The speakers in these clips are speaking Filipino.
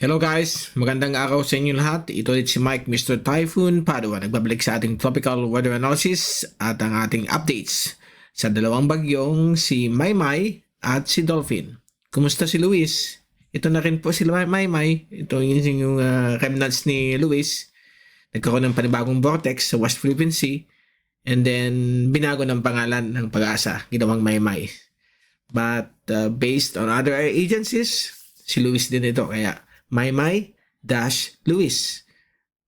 Hello guys, magandang araw sa inyo lahat. Ito ulit si Mike, Mr. Typhoon Padua. Nagbabalik sa ating tropical weather analysis at ang ating updates sa dalawang bagyong si Maymay at si Dolphin. Kumusta si Luis? Ito na rin po si Maymay. Ito yung remnants ni Luis. Nagkaroon ng panibagong vortex sa West Philippine Sea and then binago ng pangalan ng Pag-asa, ginawang Maymay. But based on other agencies, si Luis din ito kaya Maymay-Luis.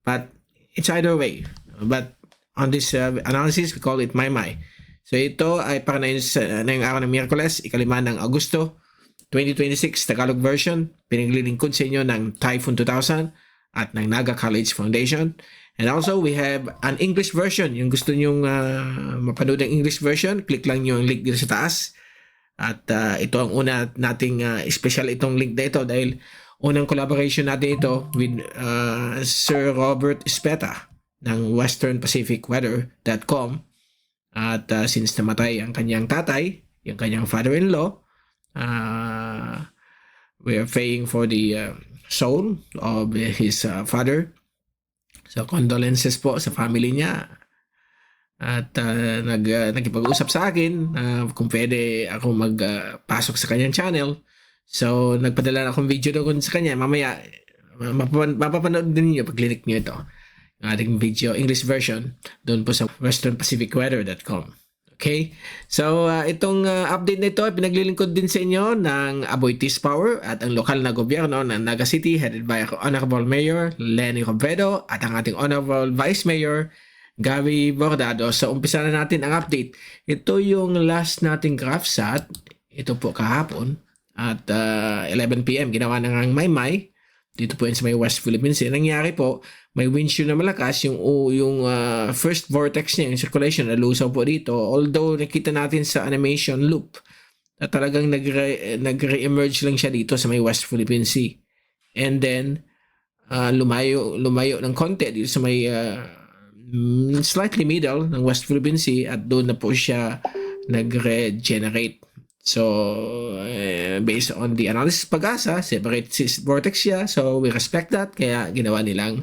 But it's either way. But on this analysis, we call it Maymay. So ito ay para na yung araw ng Miyerkules, 5 ng Agosto, 2026, Tagalog version. Pinaglilingkod sa inyo ng Typhoon 2000 at ng Naga College Foundation. And also, we have an English version. Yung gusto nyong mapanood ng English version, click lang nyo yung link dito sa taas. At ito ang una nating special itong link na ito dahil unang collaboration natin ito with Sir Robert Espeta ng westernpacificweather.com. At since namatay ang kanyang tatay, yung kanyang father-in-law, we are praying for the soul of his father. So condolences po sa family niya. At nagkipag-usap sa akin kung pwede ako magpasok sa kanyang channel. So, nagpadala na akong video doon sa kanya. Mamaya, mapapanood din niyo pag click niyo ito. Ang ating video, English version, doon po sa westernpacificweather.com. Okay? So, itong update na ito ay pinaglilingkod din sa inyo ng Aboitiz Power at ang lokal na gobyerno ng Naga City headed by Honorable Mayor Lenny Robredo at ang ating Honorable Vice Mayor Gary Bordado. So, umpisa na natin ang update. Ito yung last nating GraphSat. Ito po kahapon. At 11 p.m. ginawa na ng Maymay dito po yun sa may West Philippine Sea. Nangyari po, may wind shear na malakas yung first vortex niya, yung circulation, nalusaw po dito. Although nakita natin sa animation loop na talagang nagre-emerge lang siya dito sa may West Philippine Sea. And then lumayo ng konti dito sa may slightly middle ng West Philippine Sea at doon na po siya nag-regenerate. So, based on the analysis Pag-asa, separate vortex siya. So, we respect that. Kaya ginawa nilang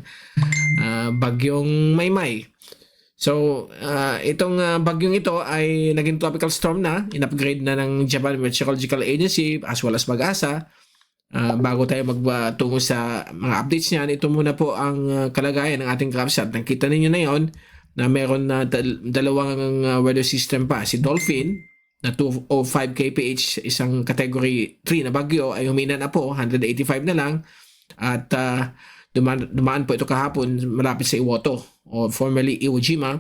bagyong Maymay. So, itong bagyong ito ay naging tropical storm na. In-upgrade na ng Japan Meteorological Agency as well as Pag-asa. Bago tayo magtungo sa mga updates niyan, ito muna po ang kalagayan ng ating GraphSat. Nakita ninyo na yon na meron na dalawang weather system pa. Si Dolphin, na 205 kph, isang category 3 na bagyo ay humina na po, 185 na lang. At dumaan po ito kahapon malapit sa Iwoto o formerly Iwo Jima.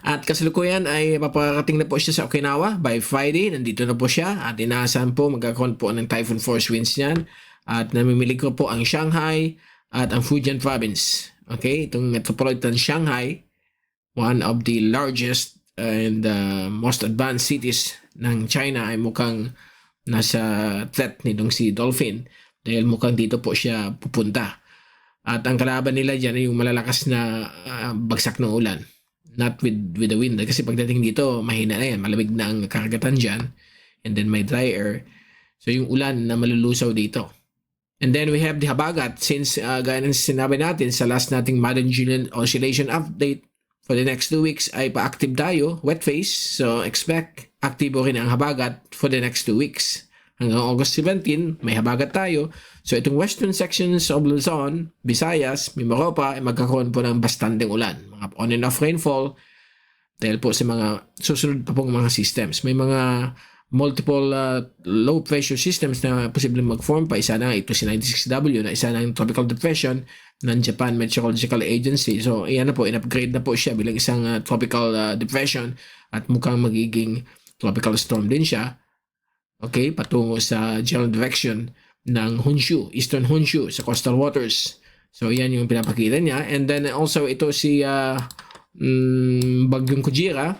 At kasalukuyan ay paparating na po siya sa Okinawa by Friday. Nandito na po siya at inaasahan po magkakaroon po ng typhoon force winds niyan. At namimilig ko po ang Shanghai at ang Fujian province. Okay, itong metropolitan Shanghai, one of the largest and most advanced cities ng China, ay mukhang nasa threat nitong si Dolphin dahil mukhang dito po siya pupunta. At ang kalaban nila dyan ay yung malalakas na bagsak ng ulan, not with the wind, kasi pagdating dito mahina na yan, malamig na ang karagatan dyan and then may dry air, so yung ulan na malulusaw dito. And then we have the habagat, since gaya ng sinabi natin sa last nating Madden Julian oscillation update, for the next 2 weeks ay pa-active tayo, wet phase. So expect aktibo rin ang habagat for the next 2 weeks. Hanggang August 17, may habagat tayo. So itong western sections of Luzon, Visayas, Mimaropa ay magkakaroon po ng bastanteng ulan. Mga on and off rainfall dahil po sa mga susunod pa pong mga systems. May mga multiple low pressure systems na posibleng mag-form pa. Isa na ito si 96W na isa ng tropical depression ng Japan Meteorological Agency. So, iyan na po, in-upgrade na po siya bilang isang tropical depression at mukhang magiging tropical storm din siya. Okay, patungo sa general direction ng Honshu, Eastern Honshu, sa coastal waters. So, iyan yung pinapakita niya. And then also, ito si Bagyong Kujira.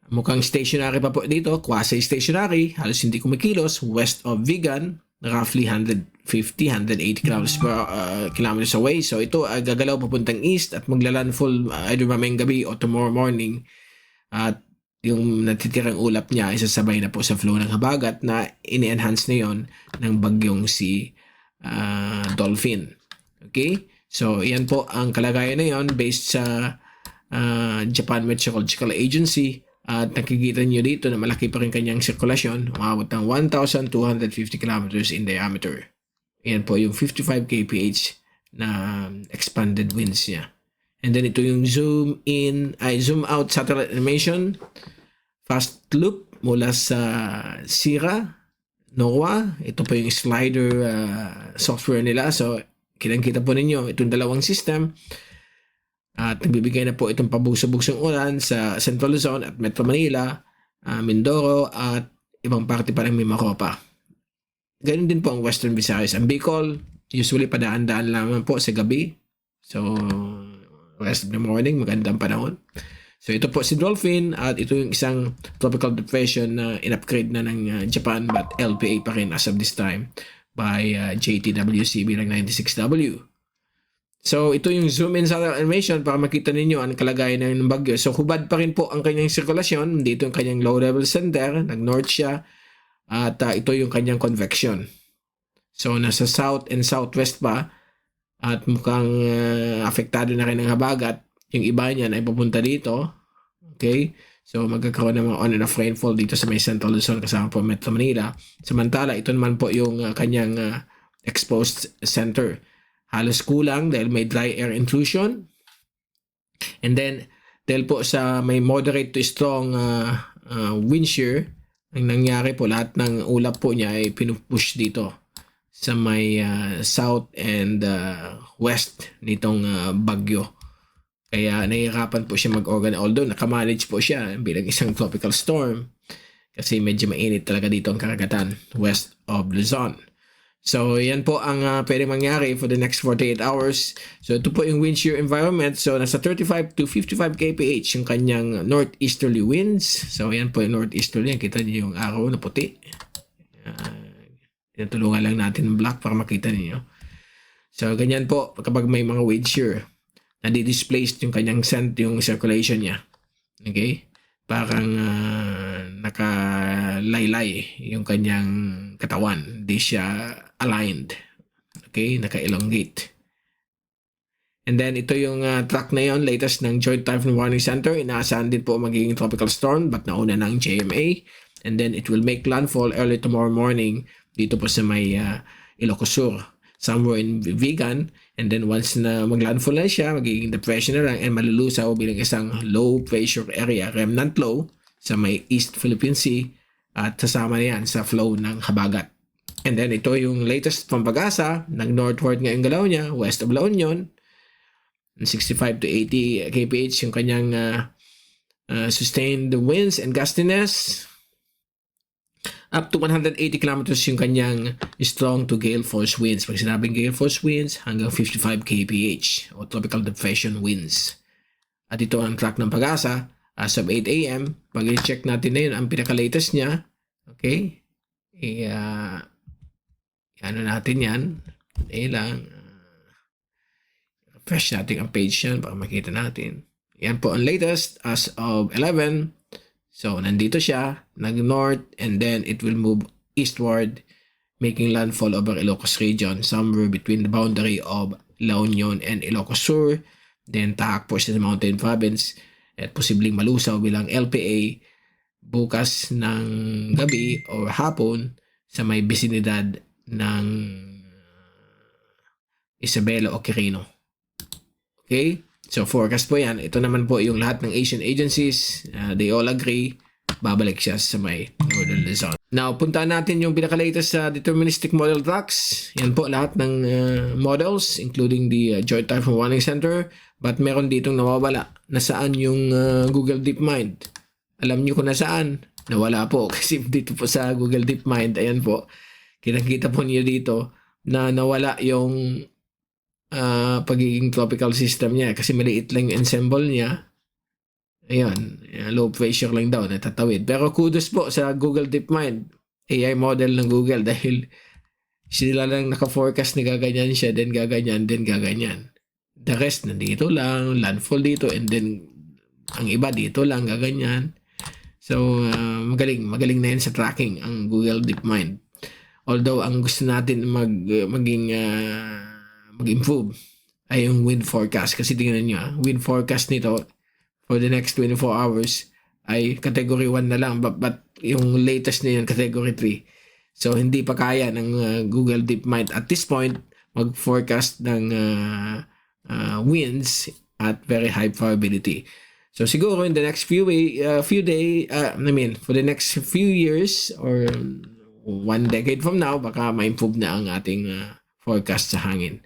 Mukhang stationary pa po dito, quasi-stationary, halos hindi kumikilos, west of Vigan, roughly 150-180 kilometers away. So ito ay gagalaw papuntang east at maglalandfall either mamayang gabi o tomorrow morning. At yung natitirang ulap niya ay sasabay na po sa flow ng habagat na ini-enhance na yon ng bagyong si Dolphin. Okay? So, yan po ang kalagayan na yon based sa Japan Meteorological Agency. At nakikita nyo dito na malaki pa rin kanyang sirkulasyon, umabot ng 1,250 kilometers in diameter. Yan po yung 55 kph na expanded winds niya. And then ito yung zoom out satellite animation, fast loop mula sa Sierra, NOAA. Ito po yung slider software nila. So, kitang-kita po ninyo itong dalawang system. At nagbibigay na po itong pabuso-bugsong ulan sa Central Luzon at Metro Manila, Mindoro at ibang parte pa ng Mimaropa. Ganun din po ang Western Visayas. Ang Bicol, usually padaan-daan lamang po sa gabi. So, rest of the morning, magandang panahon. So, ito po si Dolphin at ito yung isang tropical depression na in-upgrade na ng Japan but LPA pa rin as of this time by JTWC bilang 96W. So, ito yung zoom in sa animation para makita ninyo ang kalagayan ng bagyo. So, hubad pa rin po ang kanyang sirkulasyon. Dito yung kanyang low level center. Nag-north siya. At ito yung kanyang convection. So, nasa south and southwest pa. At mukhang apektado na rin ng habagat. Yung iba niyan ay pupunta dito. Okay? So, magkakaroon ng mga on and off rainfall dito sa may Central Luzon kasama po Metro Manila. Samantala, ito naman po yung kanyang exposed center. Halos kulang dahil may dry air intrusion. And then, dahil po sa may moderate to strong wind shear, ang nangyari po, lahat ng ulap po niya ay pinupush dito sa may south and west nitong bagyo. Kaya nahihirapan po siya mag-organize. Although nakamanage po siya bilang isang tropical storm kasi medyo mainit talaga dito ang karagatan west of Luzon. So, yan po ang pwede mangyari for the next 48 hours. So, ito po yung wind shear environment. So, nasa 35 to 55 kph yung kanyang northeasterly winds. So, yan po yung northeasterly. Kita niyo yung araw na puti. Tulungan lang natin ng black para makita niyo. So, ganyan po kapag may mga wind shear. Nadi-displaced yung kanyang yung circulation niya. Okay? Parang nakalaylay yung kanyang katawan. Hindi siya aligned. Okay? Naka-elongate. And then, ito yung track na yon, latest ng Joint Typhoon Warning Center. Inaasahan din po magiging tropical storm but nauna ng JMA. And then, it will make landfall early tomorrow morning dito po sa may Ilocos Sur. Somewhere in Vigan. And then, once na maglandfall na siya, magiging depression na lang and malulusaw bilang isang low pressure area, remnant low, sa may East Philippine Sea at sasama na yan sa flow ng habagat. And then ito yung latest from Pag-asa, nag-northward nga yung galaw niya, west of La Union, 65 to 80 kph yung kanyang sustained winds and gustiness. Up to 180 kilometers yung kanyang strong to gale force winds. Pag sinabing gale force winds, hanggang 55 kph o tropical depression winds. At ito ang track ng Pag-asa. As of 8 a.m., pag i-check natin na yun, ang pinaka-latest niya, okay, ano natin yan, lang, refresh natin ang page yan para makita natin. Yan po ang latest as of 11. So, nandito siya, nag-north, and then it will move eastward, making landfall over Ilocos region, somewhere between the boundary of La Union and Ilocos Sur. Then, tahak po siya sa Mountain Province, at posibleng malusaw bilang LPA bukas ng gabi o hapon sa may bisinidad ng Isabela o Quirino. Okay? So, forecast po yan. Ito naman po yung lahat ng Asian agencies. They all agree. Babalik siya sa may Northern Luzon. Now, puntaan natin yung pinaka-latest sa deterministic model tracks. Yan po lahat ng models, including the Joint Typhoon Warning Center. But meron ditong nawawala. Nasaan yung Google DeepMind? Alam nyo kung nasaan? Nawala po. Kasi dito po sa Google DeepMind, ayan po, kitang-kita po niyo dito na nawala yung pagiging tropical system niya. Kasi maliit lang yung ensemble niya. Ayan, low pressure lang daw, natatawid. Pero kudos po sa Google DeepMind, AI model ng Google, dahil sila lang naka-forecast na gaganyan siya, then gaganyan, then gaganyan. The rest, nandito lang, landfall dito, and then ang iba dito lang, gaganyan. So, magaling na yan sa tracking ang Google DeepMind. Although, ang gusto natin mag-improve ay yung wind forecast. Kasi tingnan nyo, wind forecast nito for the next 24 hours ay category 1 na lang. But yung latest na yun, category 3. So, hindi pa kaya ng Google DeepMind at this point mag-forecast ng winds at very high probability. So, siguro in the next for the next few years or 1 decade from now, baka ma-improve na ang ating forecast sa hangin.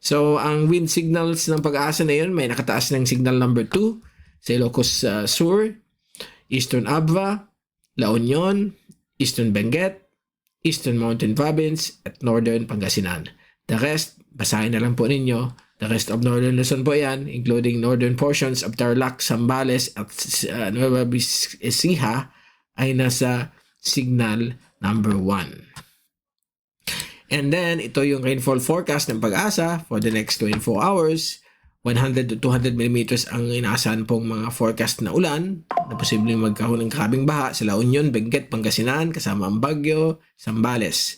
So, ang wind signals ng Pag-asa na yun, may nakataas ng signal number 2 sa Ilocos Sur, Eastern Abra, La Union, Eastern Benguet, Eastern Mountain Province, at Northern Pangasinan. The rest, basahin na lang po ninyo. The rest of Northern Luzon po yan, including northern portions of Tarlac, Zambales, at Nueva Ecija, ay nasa signal number 1. And then, ito yung rainfall forecast ng Pag-asa for the next 24 hours. 100 to 200 millimeters ang inaasahan pong mga forecast na ulan na posibleng magkaroon ng grabing baha sa La Union, Benguet, Pangasinan, kasama ang Baguio, Zambales.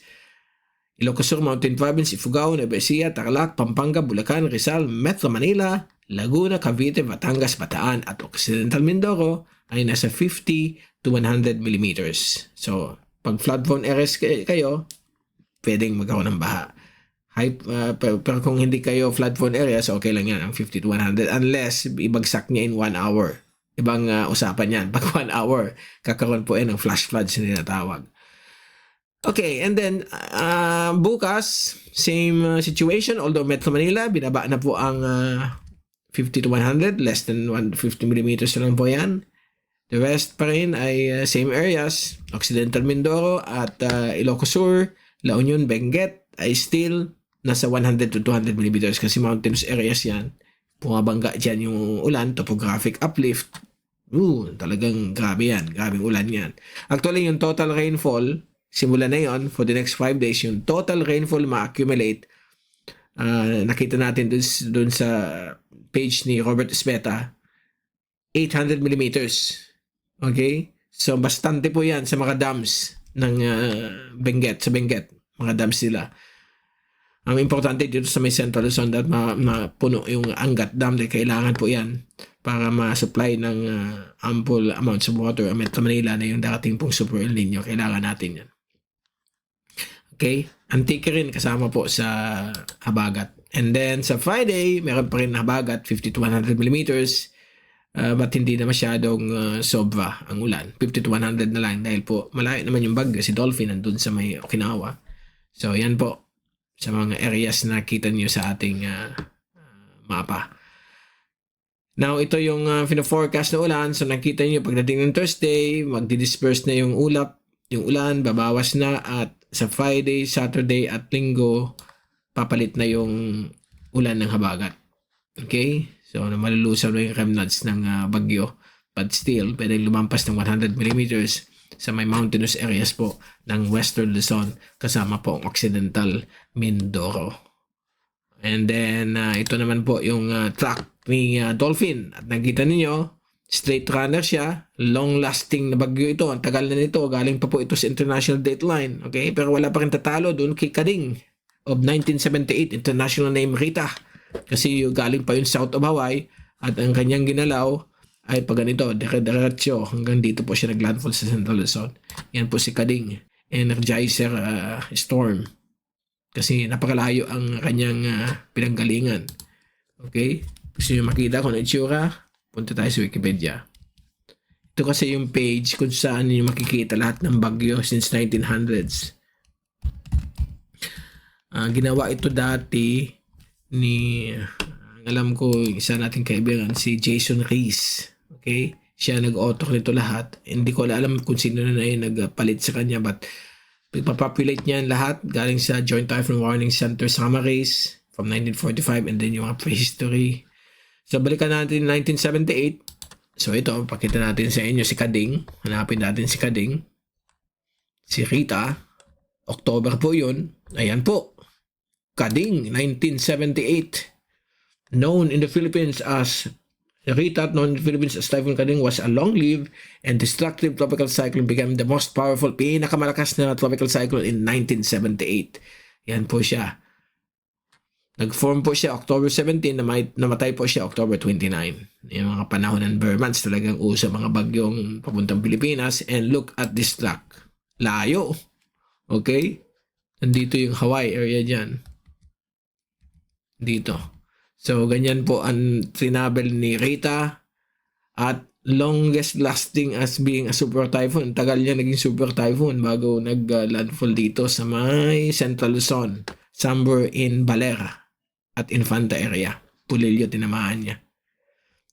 Ilocos Sur, Mountain Province, Ifugao, Nueva Ecija, Tarlac, Pampanga, Bulacan, Rizal, Metro Manila, Laguna, Cavite, Batangas, Bataan, at Occidental Mindoro ay nasa 50 to 100 millimeters. So, pag flood-prone areas kayo, pwedeng magkaroon ng baha. Pero kung hindi kayo flood-prone areas, okay lang yan, ang 50 to 100. Unless, ibagsak niya in 1 hour. Ibang usapan yan. Pag 1 hour, kakaroon po yan ng flash floods na tinatawag. Okay, and then, bukas, same situation. Although Metro Manila, binaba na po ang 50 to 100. Less than 150 millimeters na lang po yan. The rest pa rin ay same areas. Occidental Mindoro at Ilocos Sur, La Union, Benguet ay still nasa 100 to 200 millimeters kasi mountainous areas yan. Pumabangga dyan yung ulan, topographic uplift. Talagang grabe yan. Grabing ulan yan. Actually, yung total rainfall, simula na yon for the next 5 days, yung total rainfall ma-accumulate, nakita natin dun sa page ni Robert Espeta, 800 millimeters. Okay? So, bastante po yan sa mga dams ng Benguet, sa Benguet. Mga dams sila. Ang importante dito sa may Central Luzon at mapuno yung Angat Dam dahil kailangan po yan para ma-supply ng ample amounts of water ang Metro Manila na yung darating pong Super El Nino. Kailangan natin yan. Okay? Antique rin kasama po sa habagat. And then sa Friday, meron pa rin habagat 50 to 100 millimeters. But hindi na masyadong sobra ang ulan. 50 to 100 na lang dahil po malayo naman yung bagyo. Si Dolphin nandun sa may Okinawa. So yan po sa mga areas na kita niyo sa ating mapa. Now, ito yung fina-forecast na ulan. So, nakita niyo pagdating ng Thursday, magdi-disperse na yung ulan, babawas na. At sa Friday, Saturday at Linggo, papalit na yung ulan ng habagat. Okay? So, malulusaw na yung remnants ng bagyo. But still, pwedeng lumampas ng 100 millimeters sa may mountainous areas po ng Western Luzon kasama po ang Occidental Mindoro. And then, ito naman po yung track ni Dolphin. At nakita ninyo, straight runner siya. Long-lasting na bagyo ito. Ang tagal na nito. Galing pa po ito sa international dateline. Okay? Pero wala pa rin tatalo doon kay Kading of 1978. International name Rita. Kasi galing pa yun south of Hawaii. At ang kanyang ginalaw ay pag ganito, dire-diretso hanggang dito po siya naglandfall sa Central Luzon. Yan po si Kading, Energizer Storm. Kasi napakalayo ang kanyang pinanggalingan. Okay? Gusto nyo makita kung ano itsura? Punta tayo sa Wikipedia. Ito kasi yung page kung saan nyo makikita lahat ng bagyo since 1900s. Ginawa ito dati ni, alam ko, isa nating kaibigan, si Jason Rees. Okay? Siya nag-author nito lahat. Hindi ko alam kung sino na yung nagpalit sa kanya, but pagpapopulate niya lahat galing sa Joint Typhoon Warning Center summaries from 1945 and then yung mga prehistory. So, balikan natin 1978. So, ito, pakita natin sa inyo si Kading. Hanapin natin si Kading. Si Rita. October po yun. Ayan po. Kading, 1978. Known in the Philippines as Rita, known in the Philippines as Typhoon Kading, was a long-lived and destructive tropical cyclone, became the most powerful, pinakamalakas na tropical cyclone in 1978. Yan po siya. Nag-form po siya October 17, namatay po siya October 29. Yung mga panahon ng Burr months, talagang uso mga bagyong papuntang Pilipinas. And look at this track. Layo. Okay? Nandito yung Hawaii area dyan. Dito. So, ganyan po ang trinabel ni Rita. At longest lasting as being a super typhoon. Tagal niya naging super typhoon bago nag-landfall dito sa may Central Luzon. Somewhere in Balera at Infanta area. Pulilio, tinamaan niya.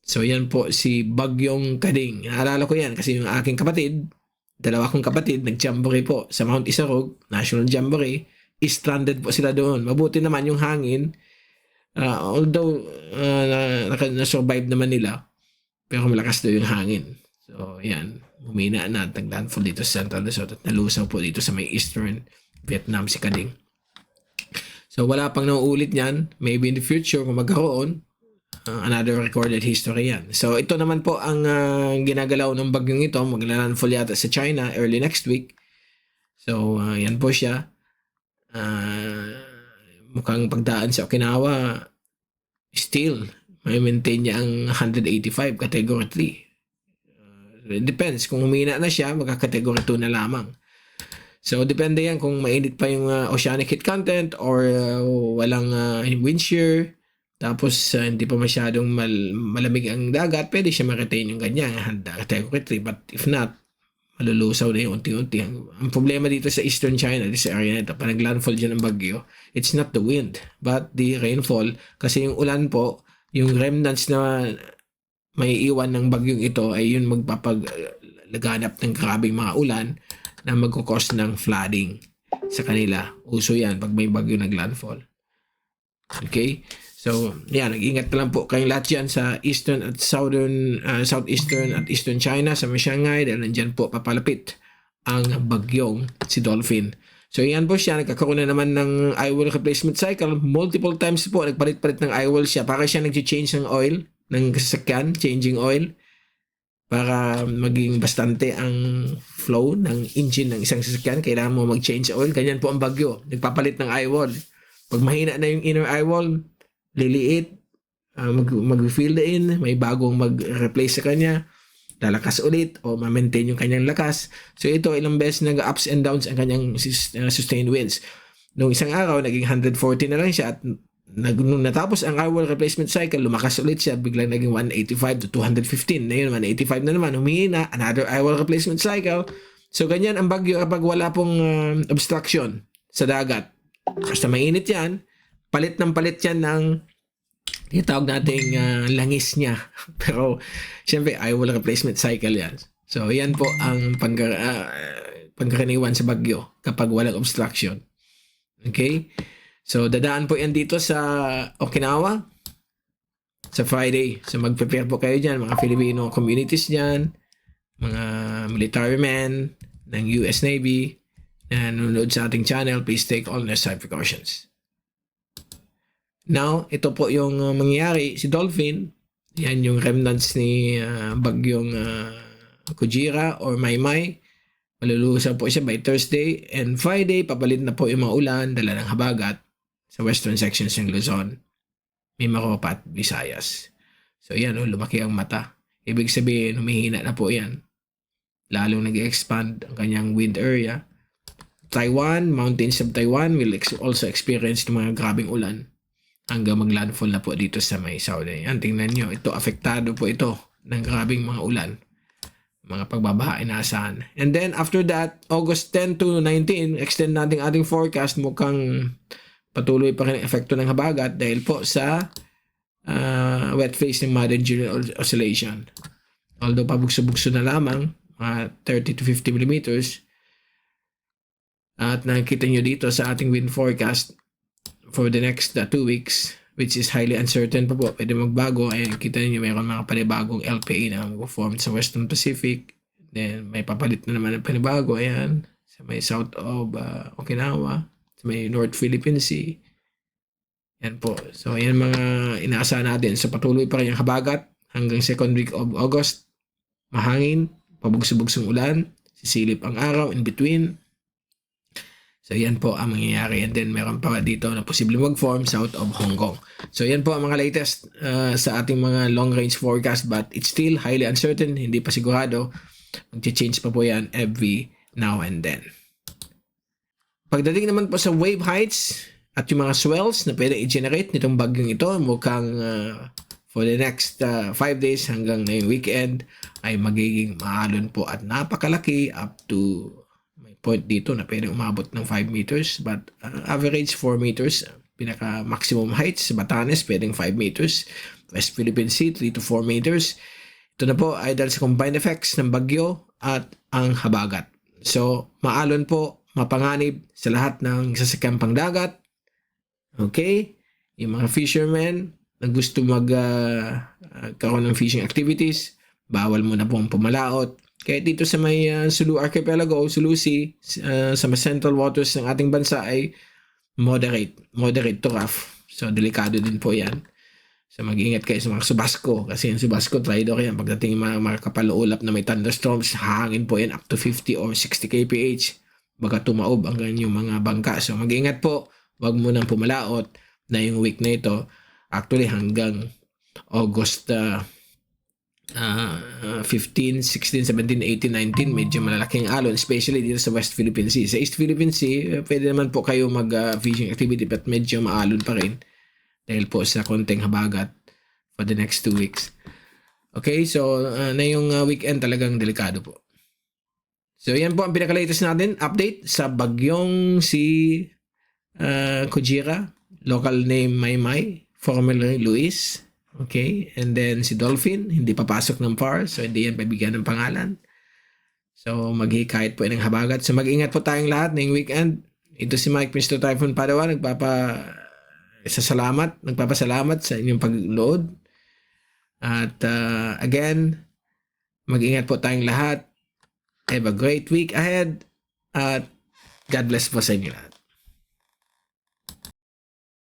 So, yan po si Bagyong Kading. Naalala ko yan kasi yung aking kapatid, dalawa kong kapatid, nag-jamboree po sa Mount Isarog, National Jamboree. Stranded po sila doon. Mabuti naman yung hangin. Although, na-survive naman nila, pero malakas daw yung hangin. So, yan. Humina na at nag-landfall dito sa Central Luzon at nalusaw po dito sa may Eastern Vietnam si Kading. So, wala pang nauulit niyan. Maybe in the future, kung magkaroon, another recorded history yan. So, ito naman po ang ginagalaw ng bagyong ito. Magla-landfall yata sa China early next week. So, yan po siya. Mukhang pagdaan sa Okinawa, still, may maintain niya ang 185, category 3. It depends. Kung humina na siya, magka-category 2 na lamang. So, depende yan kung mainit pa yung oceanic heat content or walang wind shear. Tapos, hindi pa masyadong malamig ang dagat. Pwede siya ma-retain yung ganyan, category 3. But if not, malulusaw na yung unti-unti. Ang problema dito sa Eastern China, this area na ito, pag nag-landfall dyan ng bagyo, it's not the wind, but the rainfall. Kasi yung ulan po, yung remnants na may iwan ng bagyong ito ay yun magpapaglaganap ng grabing mga ulan na magkukos ng flooding sa kanila. Uso yan pag may bagyo nag-landfall. Okay? So, yan, nag-ingat na lang po kayong lahat dyan sa eastern at southeastern at eastern China, sa Shanghai, dahil nandyan po papalapit ang bagyong si Dolphin. So, yan po siya, nagkakaroon na naman ng eye-wall replacement cycle. Multiple times po, nagpalit-palit ng eye-wall siya. Para siya nag-change ng oil, ng sasakyan, changing oil, para maging bastante ang flow ng engine ng isang sasakyan. Kailangan mo mag-change oil. Ganyan po ang bagyo. Nagpapalit ng eye-wall. Pag mahina na yung inner eye-wall, liliit, mag-fill in, may bagong mag-replace sa kanya, lalakas ulit o ma-maintain yung kanyang lakas. So ito, ilang beses nag-ups and downs ang kanyang sustained winds. Noong isang araw, naging 140 na lang siya at nung natapos ang eye-wall replacement cycle, lumakas ulit siya, biglang naging 185 to 215. Na yun, 185 na naman, humingi na, another eye-wall replacement cycle. So ganyan ang bagyo kapag wala pong obstruction sa dagat. Basta mainit yan, palit yan ng itawag nating langis niya. Pero, syempre, eye-wall replacement cycle yan. So, yan po ang pangkaraniwan sa bagyo kapag walang obstruction. Okay? So, dadaan po yan dito sa Okinawa sa Friday. So, mag-prepare po kayo dyan, mga Filipino communities dyan, mga military men ng US Navy na nanonood sa ating channel. Please take all necessary precautions. Now, ito po yung mangyayari. Si Dolphin, yan yung remnants ni bagyong Kujira or Maymay. Malulusaw po siya by Thursday. And Friday, papalit na po yung mga ulan, dala ng habagat sa western sections ng Luzon, Mimaropa at Visayas. So yan, lumaki ang mata. Ibig sabihin, humihina na po yan. Lalong nag-expand ang kanyang wind area. Taiwan, mountains of Taiwan will also experience ng mga grabing ulan hanggang mag-landfall na po dito sa may Saudi. Yan, tingnan nyo. Ito, apektado po ito ng grabing mga ulan. Mga pagbabaha inaasahan. And then, after that, August 10 to 19, extend natin ating forecast. Mukhang patuloy pa rin ang epekto ng habagat dahil po sa wet phase ng Modern General Oscillation. Although pabugso-bugso na lamang, 30 to 50 millimeters. At nakikita nyo dito sa ating wind forecast for the next 2 weeks, which is highly uncertain pa po. Pwede magbago. Ayan, kita niyo mayroon mga panibagong LPA na mag-form sa Western Pacific. Then, may papalit na naman ng panibago. Ayan, sa may south of Okinawa, sa may North Philippine Sea. Yan po. So, ayan mga inaasahan natin. So, patuloy pa rin yung habagat hanggang second week of August, mahangin, pabugso-bugsong ulan, sisilip ang araw in between. So yan po ang mangyayari, and then meron pa dito na posibleng mag-form south of Hong Kong. So yan po ang mga latest sa ating mga long range forecast, but it's still highly uncertain, hindi pa sigurado. Mag-change pa po yan every now and then. Pagdating naman po sa wave heights at yung mga swells na pwede i-generate nitong bagyong ito, mukhang for the next 5 days hanggang ngayong weekend ay magiging maalon po at napakalaki, up to point dito na pwede umabot ng 5 meters, but average 4 meters. Pinaka maximum heights sa Batanes pwedeng 5 meters, West Philippine Sea 3 to 4 meters. Ito na po ay dahil sa combined effects ng bagyo at ang habagat. So maalon po, mapanganib sa lahat ng sasakyang pangdagat. Okay, yung mga fishermen na gusto karoon ng fishing activities, bawal mo na pong pumalaot. Kaya dito sa may Sulu Archipelago o Sulu Sea, sa central waters ng ating bansa ay moderate to rough. So delikado din po yan. So mag-ingat kayo sa mga subasco, kasi yung subasco tridor yan. Pagdating mga kapal-ulap na may thunderstorms, hangin po yan up to 50 or 60 kph. Baga tumaob ang yung mga bangka. So mag-ingat po, wag mo nang pumalaot na yung week na ito. Actually hanggang August 15, 16, 17, 18, 19, medyo malalaking alon, especially dito sa West Philippine Sea. Sa East Philippine Sea, pwede naman po kayo mag-fishing activity, but medyo maalon pa rin dahil po sa konting habagat for the next 2 weeks. Okay, so na yung weekend talagang delikado po. So yan po ang pinaka-latest natin update sa bagyong si Kujira, local name Maymay, formerly Luis. Okay, and then si Dolphin, hindi papasok ng PAR, so hindi yan pabigyan ng pangalan. So maghihikayat po ng habagat. So mag-ingat po tayong lahat ngayong weekend. Ito si Mike Mr. Typhoon Padawan, nagpapasalamat sa inyong pag-load. At again, mag-ingat po tayong lahat. Have a great week ahead. At God bless po sa inyo lahat.